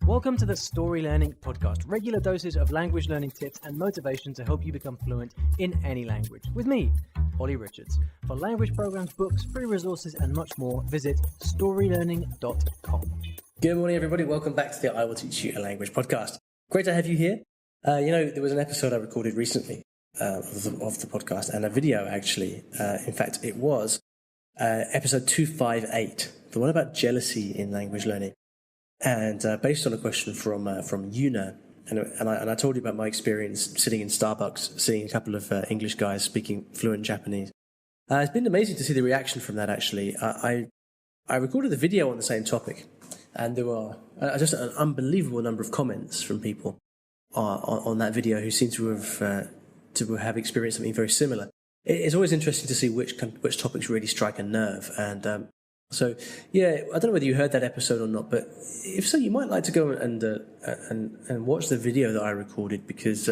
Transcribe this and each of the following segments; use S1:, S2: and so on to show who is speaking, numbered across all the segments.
S1: Welcome to the Story Learning Podcast, regular doses of language learning tips and motivation to help you become fluent in any language. With me, Olly Richards. For language programs, books, free resources, and much more, visit StoryLearning.com.
S2: Good morning, everybody. Welcome back to the I Will Teach You a Language podcast. Great to have you here. There was an episode I recorded recently of the podcast, and a video, actually. In fact, it was episode 258, the one about jealousy in language learning. And based on a question from Yuna, and I told you about my experience sitting in Starbucks, seeing a couple of English guys speaking fluent Japanese. It's been amazing to see the reaction from that, actually. I recorded the video on the same topic, and there were just an unbelievable number of comments from people on that video who seem to have experienced something very similar. It's always interesting to see which topics really strike a nerve, and so, yeah, I don't know whether you heard that episode or not, but if so, you might like to go and watch the video that I recorded, because,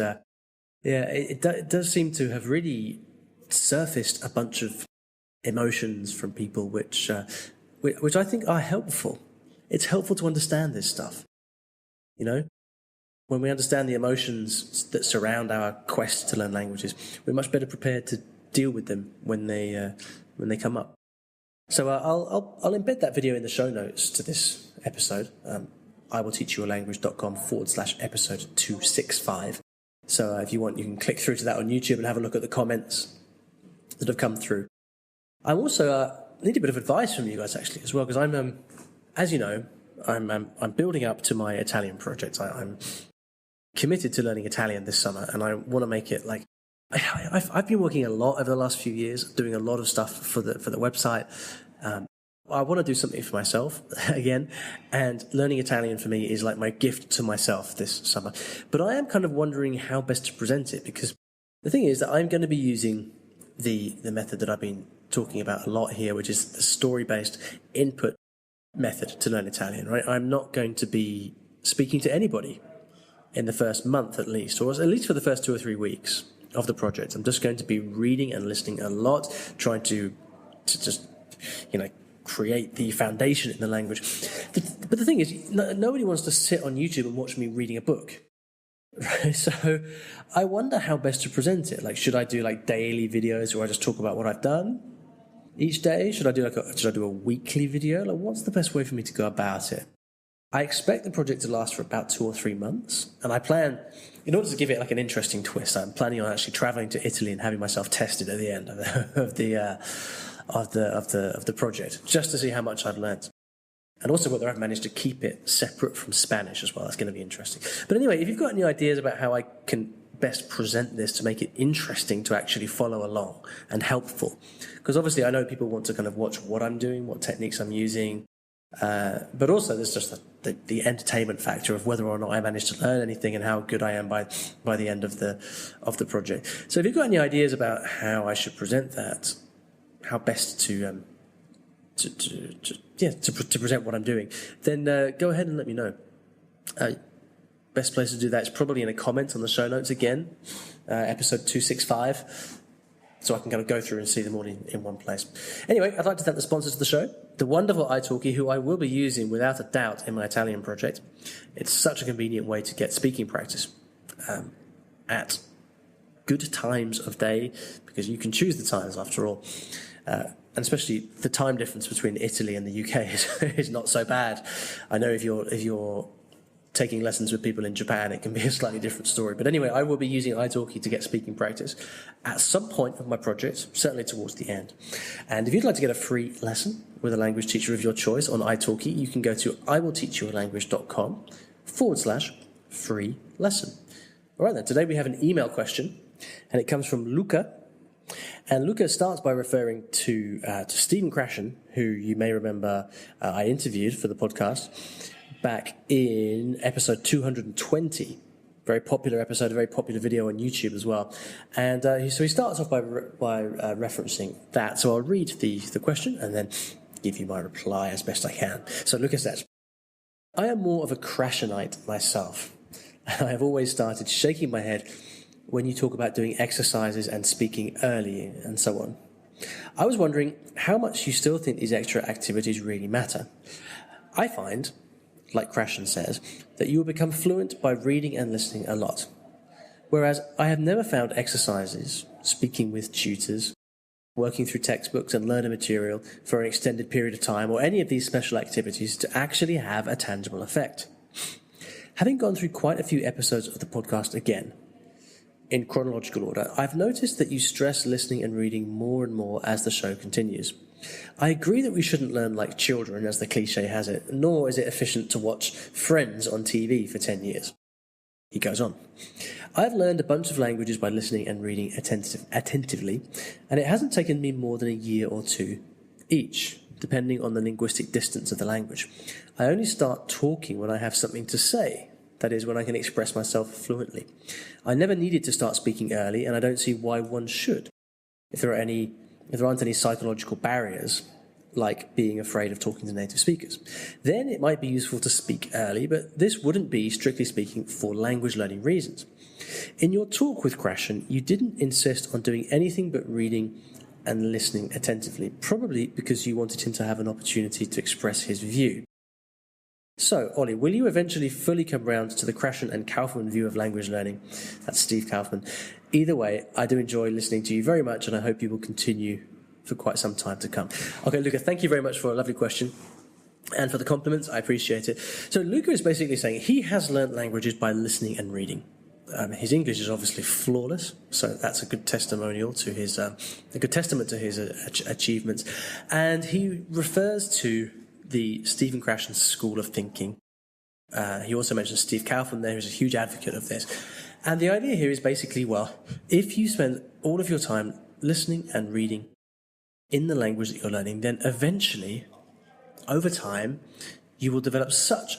S2: it does seem to have really surfaced a bunch of emotions from people, which I think are helpful. It's helpful to understand this stuff. You know, when we understand the emotions that surround our quest to learn languages, we're much better prepared to deal with them when they come up. So I'll embed that video in the show notes to this episode. iwillteachyoualanguage.com/episode 265. So if you want, you can click through to that on YouTube and have a look at the comments that have come through. I'm also need a bit of advice from you guys, actually, as well, because I'm, as you know, I'm building up to my Italian project. I'm committed to learning Italian this summer, and I want to make it like. I've been working a lot over the last few years, doing a lot of stuff for the website. I want to do something for myself again, and learning Italian for me is like my gift to myself this summer. But I am kind of wondering how best to present it, because the thing is that I'm going to be using the method that I've been talking about a lot here, which is the story-based input method to learn Italian. Right? I'm not going to be speaking to anybody in the first month, at least, or at least for the first 2 or 3 weeks of the project. I'm just going to be reading and listening a lot, trying to just, create the foundation in the language. But the thing is, nobody wants to sit on YouTube and watch me reading a book. Right? So I wonder how best to present it. Like, should I do like daily videos where I just talk about what I've done each day? Should I do a weekly video? Like, what's the best way for me to go about it? I expect the project to last for about 2 or 3 months, and I plan, in order to give it like an interesting twist, I'm planning on actually traveling to Italy and having myself tested at the end of the project, just to see how much I've learned, and also whether I've managed to keep it separate from Spanish as well. That's going to be interesting. But anyway, if you've got any ideas about how I can best present this to make it interesting to actually follow along and helpful, because obviously I know people want to kind of watch what I'm doing, what techniques I'm using. But also there's just the entertainment factor of whether or not I manage to learn anything and how good I am by the end of the project. So if you've got any ideas about how I should present that, how best to present what I'm doing, then go ahead and let me know. Best place to do that is probably in a comment on the show notes again, episode 265. So I can kind of go through and see them all in one place. Anyway, I'd like to thank the sponsors of the show, the wonderful italki, who I will be using without a doubt in my Italian project. It's such a convenient way to get speaking practice at good times of day, because you can choose the times after all. And especially the time difference between Italy and the UK is not so bad. I know if you're taking lessons with people in Japan, it can be a slightly different story. But anyway, I will be using italki to get speaking practice at some point of my project, certainly towards the end. And if you'd like to get a free lesson with a language teacher of your choice on italki, you can go to iwillteachyoualanguage.com/free lesson. All right then, today we have an email question, and it comes from Luca. And Luca starts by referring to Stephen Krashen, who you may remember I interviewed for the podcast back in episode 220. Very popular episode, a very popular video on YouTube as well. And so he starts off by referencing that. So I'll read the question and then give you my reply as best I can. So Luca says, I am more of a Krashenite myself, and I have always started shaking my head when you talk about doing exercises and speaking early and so on. I was wondering how much you still think these extra activities really matter. I find like Krashen says, that you will become fluent by reading and listening a lot. Whereas I have never found exercises, speaking with tutors, working through textbooks and learner material for an extended period of time, or any of these special activities to actually have a tangible effect. Having gone through quite a few episodes of the podcast again, in chronological order, I've noticed that you stress listening and reading more and more as the show continues. I agree that we shouldn't learn like children, as the cliche has it, nor is it efficient to watch Friends on TV for 10 years. He goes on. I've learned a bunch of languages by listening and reading attentively, and it hasn't taken me more than a year or two each, depending on the linguistic distance of the language. I only start talking when I have something to say, that is, when I can express myself fluently. I never needed to start speaking early, and I don't see why one should. If there aren't any psychological barriers, like being afraid of talking to native speakers, then it might be useful to speak early, but this wouldn't be, strictly speaking, for language learning reasons. In your talk with Krashen, you didn't insist on doing anything but reading and listening attentively, probably because you wanted him to have an opportunity to express his view. So, Olly, will you eventually fully come round to the Krashen and Kaufman view of language learning? That's Steve Kaufman. Either way, I do enjoy listening to you very much, and I hope you will continue for quite some time to come. Okay, Luca, thank you very much for a lovely question and for the compliments. I appreciate it. So Luca is basically saying he has learnt languages by listening and reading. His English is obviously flawless, so that's a good testimonial to his, a good testament to his achievements. And he refers to the Stephen Krashen school of thinking. He also mentions Steve Kaufman there, who's a huge advocate of this. And the idea here is basically, well, if you spend all of your time listening and reading in the language that you're learning, then eventually, over time, you will develop such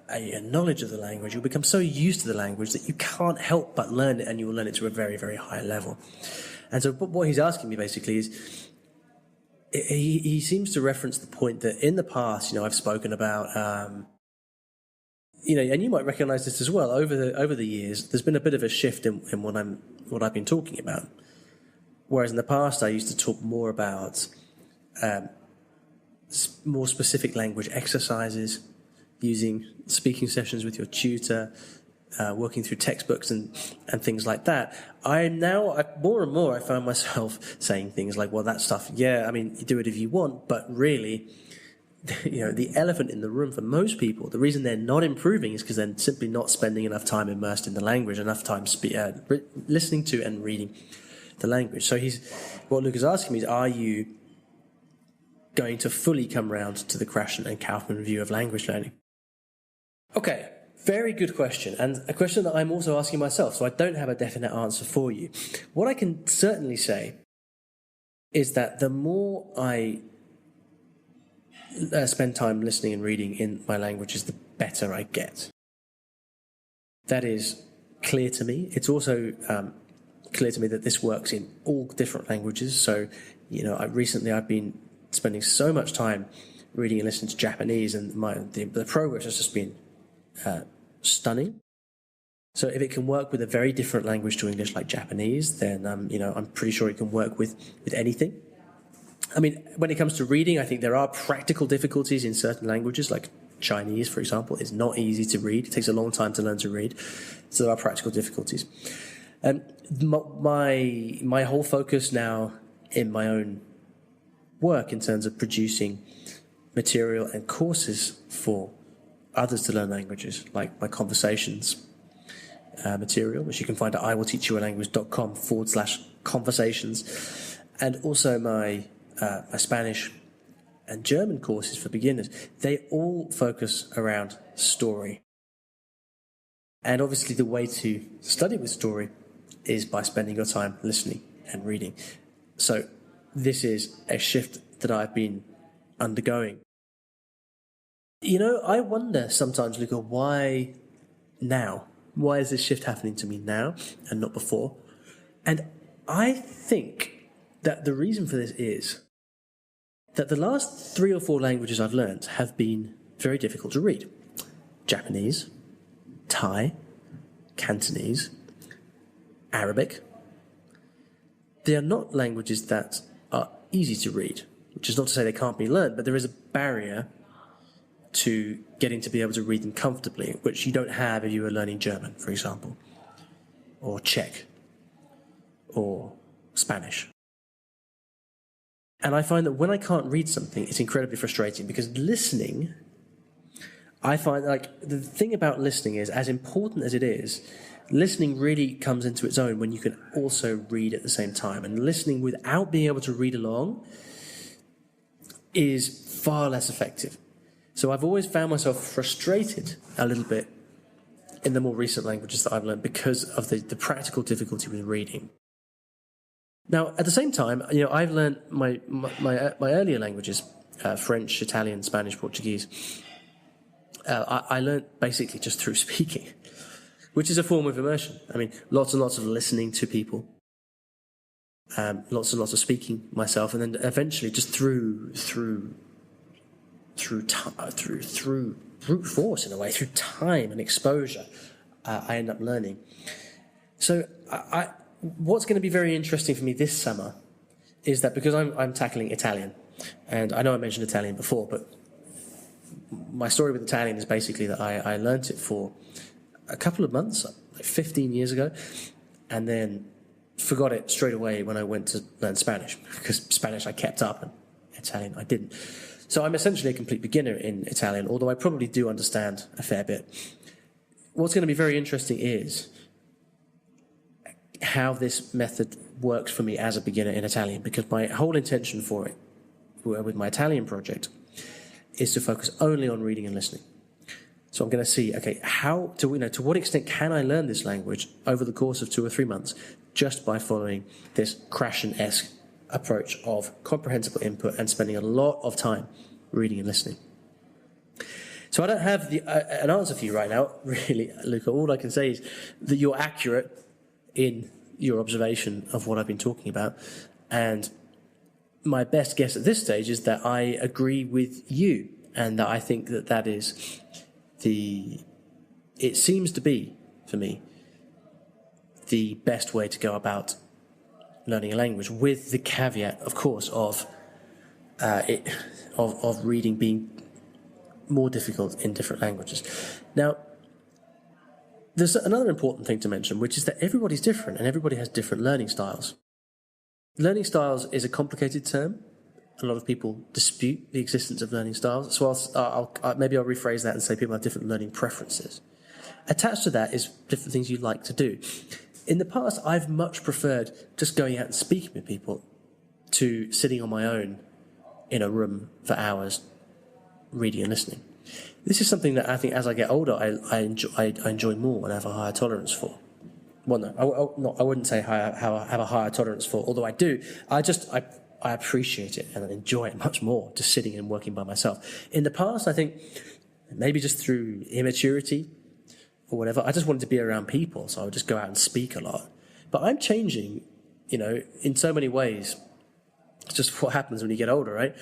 S2: a knowledge of the language, you'll become so used to the language that you can't help but learn it, and you will learn it to a very, very high level. And so what he's asking me basically is, he seems to reference the point that in the past, I've spoken about, and you might recognize this as well, over the years, there's been a bit of a shift in what I've been talking about. Whereas in the past, I used to talk more about more specific language exercises, using speaking sessions with your tutor, working through textbooks and things like that. More and more, I find myself saying things like, well, that stuff, yeah, I mean, you do it if you want, but really, the elephant in the room for most people, the reason they're not improving is because they're simply not spending enough time immersed in the language, enough time listening to and reading the language. So what Luke is asking me is, are you going to fully come round to the Krashen and Kaufman view of language learning? Okay, very good question, and a question that I'm also asking myself, so I don't have a definite answer for you. What I can certainly say is that the more I spend time listening and reading in my languages, the better I get. That is clear to me. It's also clear to me that this works in all different languages. So, I've been spending so much time reading and listening to Japanese, and the progress has just been stunning. So if it can work with a very different language to English like Japanese, then I'm pretty sure it can work with anything. I mean, when it comes to reading, I think there are practical difficulties in certain languages, like Chinese, for example. It's not easy to read. It takes a long time to learn to read. So there are practical difficulties. My whole focus now in my own work in terms of producing material and courses for others to learn languages, like my conversations material, which you can find at iwillteachyoualanguage.com/conversations, and also my Spanish and German courses for beginners. They all focus around story. And obviously the way to study with story is by spending your time listening and reading. So this is a shift that I've been undergoing. I wonder sometimes, Luca, why now? Why is this shift happening to me now and not before? And I think that the reason for this is that the last 3 or 4 languages I've learned have been very difficult to read. Japanese, Thai, Cantonese, Arabic. They are not languages that are easy to read, which is not to say they can't be learned, but there is a barrier to getting to be able to read them comfortably, which you don't have if you were learning German, for example, or Czech, or Spanish. And I find that when I can't read something, it's incredibly frustrating, because listening, I find like the thing about listening is, as important as it is, listening really comes into its own when you can also read at the same time. And listening without being able to read along is far less effective. So I've always found myself frustrated a little bit in the more recent languages that I've learned because of the practical difficulty with reading. Now, at the same time, I've learned my earlier languages, French, Italian, Spanish, Portuguese. I learned basically just through speaking, which is a form of immersion. I mean, lots and lots of listening to people, lots and lots of speaking myself, and then eventually just through brute force, in a way, through time and exposure, I end up learning. So what's going to be very interesting for me this summer is that, because I'm tackling Italian, and I know I mentioned Italian before, but my story with Italian is basically that I learnt it for a couple of months, like 15 years ago, and then forgot it straight away when I went to learn Spanish, because Spanish I kept up and Italian I didn't. So I'm essentially a complete beginner in Italian, although I probably do understand a fair bit. What's going to be very interesting is how this method works for me as a beginner in Italian, because my whole intention for it, with my Italian project, is to focus only on reading and listening. So I'm going to see, okay, to what extent can I learn this language over the course of 2 or 3 months just by following this Krashen-esque approach of comprehensible input and spending a lot of time reading and listening. So I don't have an answer for you right now, really, Luca. All I can say is that you're accurate in your observation of what I've been talking about, and my best guess at this stage is that I agree with you, and that I think that is it seems to be, for me, the best way to go about learning a language, with the caveat, of course, of reading being more difficult in different languages. Now, there's another important thing to mention, which is that everybody's different and everybody has different learning styles. Learning styles is a complicated term. A lot of people dispute the existence of learning styles. So maybe I'll rephrase that and say people have different learning preferences. Attached to that is different things you like to do. In the past, I've much preferred just going out and speaking with people to sitting on my own in a room for hours, reading and listening. This is something that I think as I get older, I enjoy more and have a higher tolerance for. Well, no, I wouldn't say I have a higher tolerance for, although I do. I appreciate it and I enjoy it much more, just sitting and working by myself. In the past, I think, maybe just through immaturity or whatever, I just wanted to be around people, so I would just go out and speak a lot. But I'm changing, in so many ways. It's just what happens when you get older, right?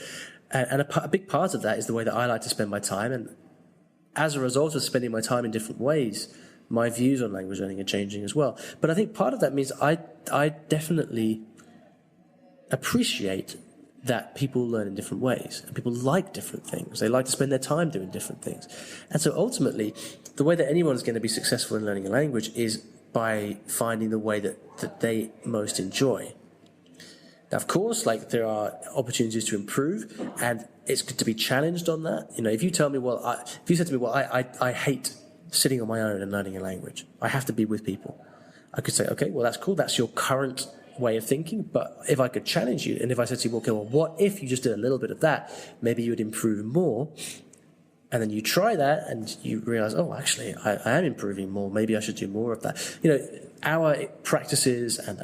S2: And a big part of that is the way that I like to spend my time. And as a result of spending my time in different ways, my views on language learning are changing as well. But I think part of that means I definitely appreciate that people learn in different ways and people like different things. They like to spend their time doing different things. And so ultimately, the way that anyone is going to be successful in learning a language is by finding the way that they most enjoy. Now, of course, there are opportunities to improve, and it's good to be challenged on that. If you tell me, if you said to me, I hate sitting on my own and learning a language, I have to be with people, I could say, okay, well, that's cool. That's your current way of thinking. But if I could challenge you, and if I said to you, okay, well, what if you just did a little bit of that? Maybe you would improve more. And then you try that and you realize, oh, actually, I am improving more. Maybe I should do more of that. Our practices and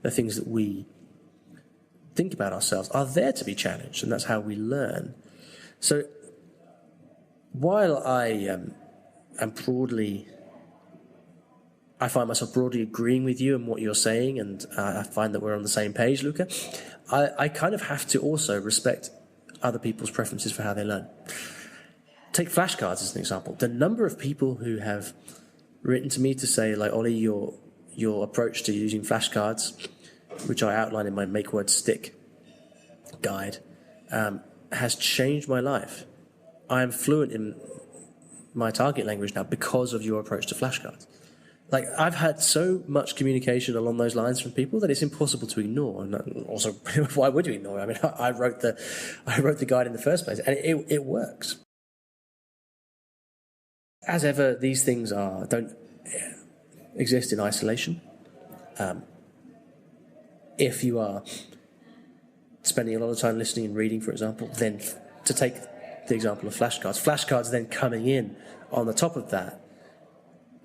S2: the things that we think about ourselves are there to be challenged, and that's how we learn. So while I find myself broadly agreeing with you and what you're saying, and I find that we're on the same page, Luca, I kind of have to also respect other people's preferences for how they learn. Take flashcards as an example. The number of people who have written to me to say, Olly, your approach to using flashcards, which I outline in my Make Words Stick guide, has changed my life. I'm fluent in my target language now because of your approach to flashcards. Like, I've had so much communication along those lines from people that it's impossible to ignore. And also, why would you ignore it? I mean, I wrote the guide in the first place, and it works. As ever, these things don't exist in isolation. If you are spending a lot of time listening and reading, for example, then to take the example of flashcards then coming in on the top of that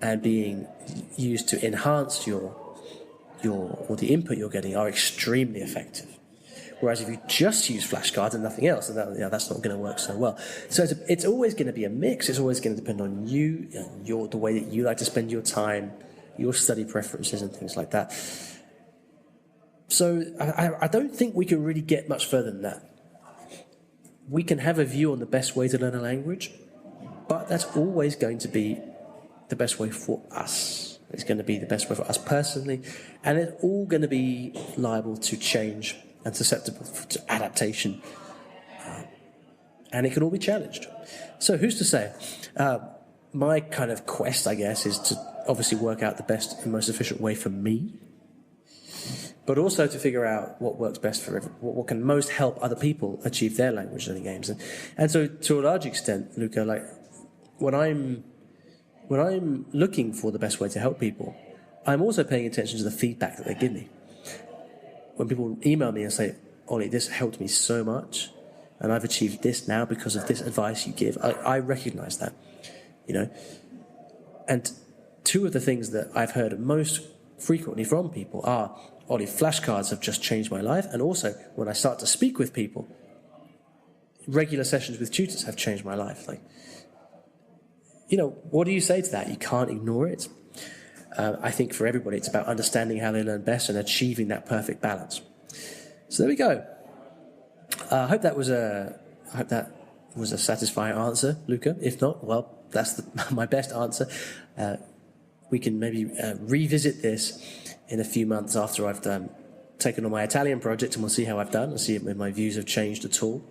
S2: and being used to enhance or the input you're getting are extremely effective. Whereas if you just use flashcards and nothing else, then that's not going to work so well. So it's always going to be a mix. It's always going to depend on you, the way that you like to spend your time, your study preferences and things like that. So I don't think we can really get much further than that. We can have a view on the best way to learn a language, but that's always going to be the best way for us. It's going to be the best way for us personally, and it's all going to be liable to change and susceptible to adaptation, and it can all be challenged. So who's to say? My kind of quest, I guess, is to obviously work out the best and most efficient way for me, but also to figure out what works best for what can most help other people achieve their language learning aims. And so, to a large extent, Luca, like when I'm looking for the best way to help people, I'm also paying attention to the feedback that they give me. When people email me and say, Ollie, this helped me so much, and I've achieved this now because of this advice you give, I recognize that, And two of the things that I've heard most frequently from people are, Ollie, flashcards have just changed my life, and also when I start to speak with people, regular sessions with tutors have changed my life. Like, what do you say to that? You can't ignore it. I think for everybody, it's about understanding how they learn best and achieving that perfect balance. So there we go. I hope that was a satisfying answer, Luca. If not, well, that's my best answer. We can maybe revisit this in a few months after I've taken on my Italian project, and we'll see how I've done and see if my views have changed at all.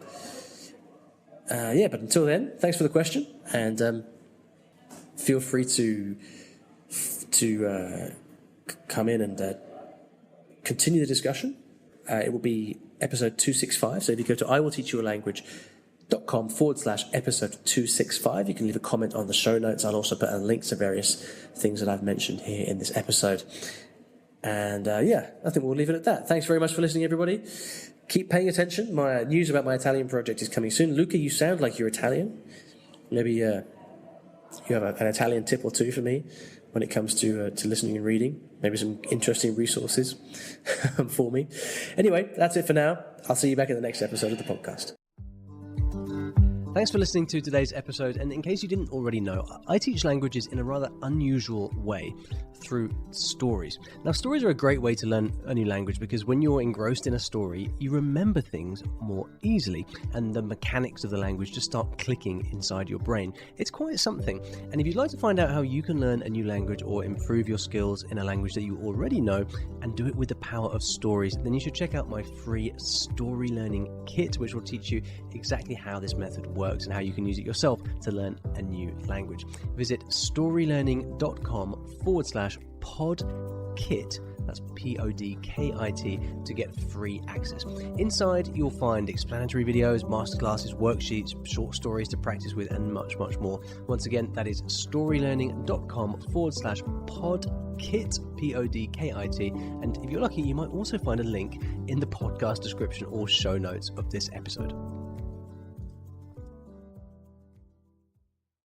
S2: But until then, thanks for the question, and feel free to come in and continue the discussion. It will be episode 265. So if you go to iwillteachyoualanguage.com/episode 265, you can leave a comment on the show notes. I'll also put a link to various things that I've mentioned here in this episode. And I think we'll leave it at that. Thanks very much for listening, everybody. Keep paying attention. My news about my Italian project is coming soon. Luca, you sound like you're Italian. Maybe you have an Italian tip or two for me when it comes to listening and reading. Maybe some interesting resources for me. Anyway, that's it for now. I'll see you back in the next episode of the podcast.
S1: Thanks for listening to today's episode, and in case you didn't already know, I teach languages in a rather unusual way, through stories. Now, stories are a great way to learn a new language because when you're engrossed in a story, you remember things more easily, and the mechanics of the language just start clicking inside your brain. It's quite something, and if you'd like to find out how you can learn a new language or improve your skills in a language that you already know and do it with the power of stories, then you should check out my free Story Learning Kit, which will teach you exactly how this method works and how you can use it yourself to learn a new language. Visit storylearning.com/podkit, that's PODKIT, to get free access. Inside, you'll find explanatory videos, masterclasses, worksheets, short stories to practice with, and much, much more. Once again, that is storylearning.com/podkit, PODKIT, and if you're lucky, you might also find a link in the podcast description or show notes of this episode.